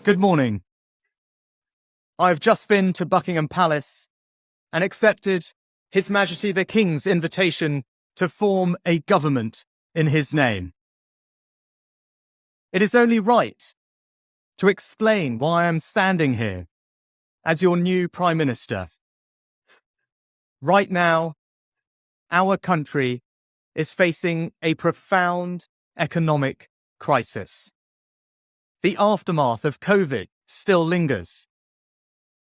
Good morning. I have just been to Buckingham Palace and accepted His Majesty the King's invitation to form a government in his name. It is only right to explain why I am standing here as your new Prime Minister. Right now, our country is facing a profound economic crisis. The aftermath of COVID still lingers.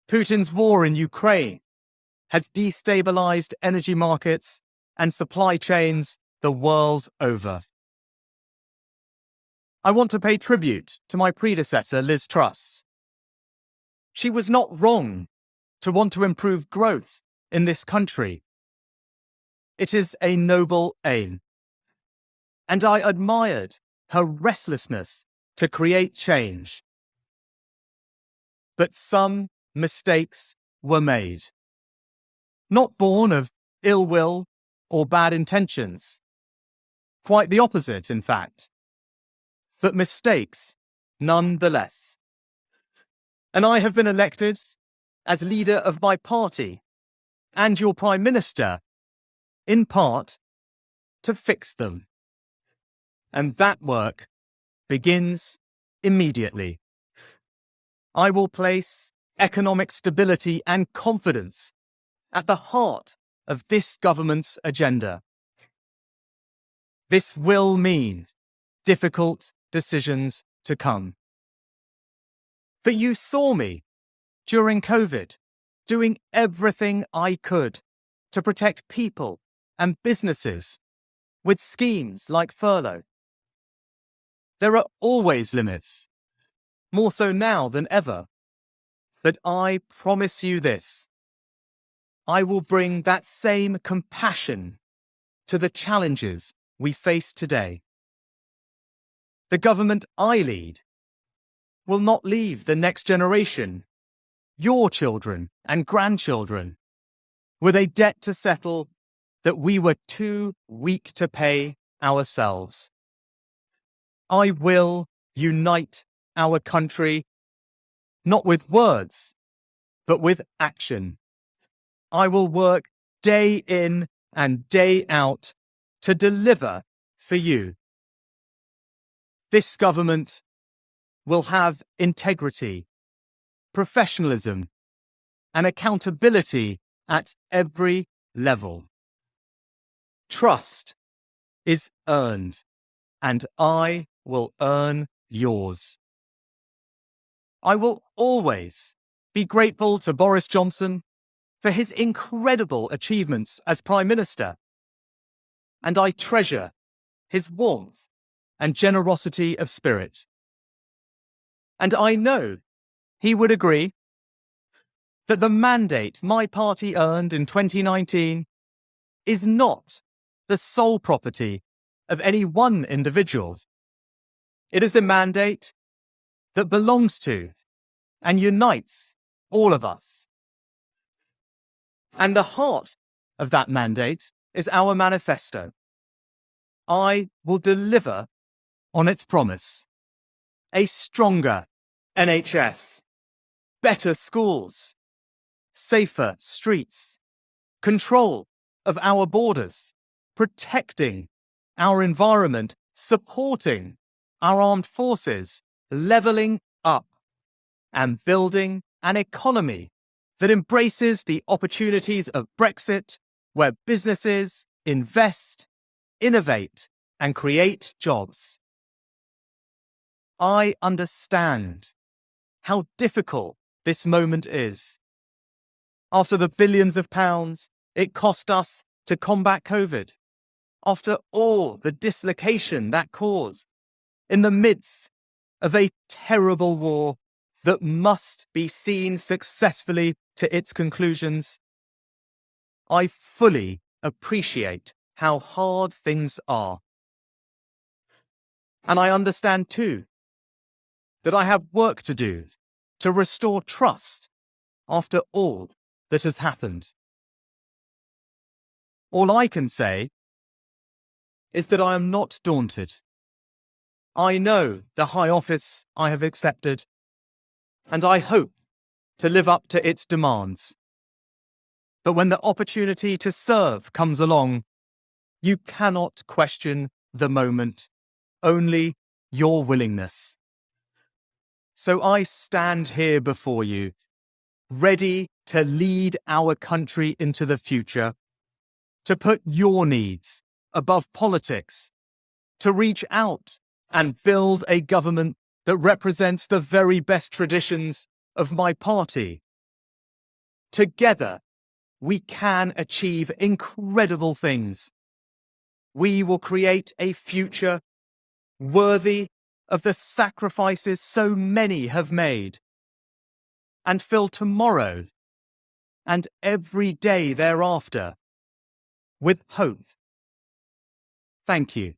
Putin's war in Ukraine has destabilized energy markets and supply chains the world over. I want to pay tribute to my predecessor, Liz Truss. She was not wrong to want to improve growth in this country. It is a noble aim, and I admired her restlessness to create change. But some mistakes were made, not born of ill will or bad intentions. Quite the opposite, in fact. But mistakes nonetheless. And I have been elected as leader of my party and your Prime Minister, in part, to fix them. And that work begins immediately. I will place economic stability and confidence at the heart of this government's agenda. This will mean difficult decisions to come. But you saw me during COVID doing everything I could to protect people and businesses with schemes like furlough. There are always limits, more so now than ever. But I promise you this: I will bring that same compassion to the challenges we face today. The government I lead will not leave the next generation, your children and grandchildren, with a debt to settle that we were too weak to pay ourselves. I will unite our country, not with words, but with action. I will work day in and day out to deliver for you. This government will have integrity, professionalism, and accountability at every level. Trust is earned, and I will earn yours. I will always be grateful to Boris Johnson for his incredible achievements as Prime Minister, and I treasure his warmth and generosity of spirit. And I know he would agree that the mandate my party earned in 2019 is not the sole property of any one individual. It is a mandate that belongs to and unites all of us. And the heart of that mandate is our manifesto. I will deliver on its promise: a stronger NHS, better schools, safer streets, control of our borders, protecting our environment, supporting our armed forces, levelling up, and building an economy that embraces the opportunities of Brexit, where businesses invest, innovate, and create jobs. I understand how difficult this moment is. After the billions of pounds it cost us to combat COVID, after all the dislocation that caused, in the midst of a terrible war that must be seen successfully to its conclusions, I fully appreciate how hard things are. And I understand too that I have work to do to restore trust after all that has happened. All I can say is that I am not daunted. I know the high office I have accepted, and I hope to live up to its demands. But when the opportunity to serve comes along, you cannot question the moment, only your willingness. So I stand here before you, ready to lead our country into the future, to put your needs above politics, to reach out and build a government that represents the very best traditions of my party. Together, we can achieve incredible things. We will create a future worthy of the sacrifices so many have made, and fill tomorrow and every day thereafter with hope. Thank you.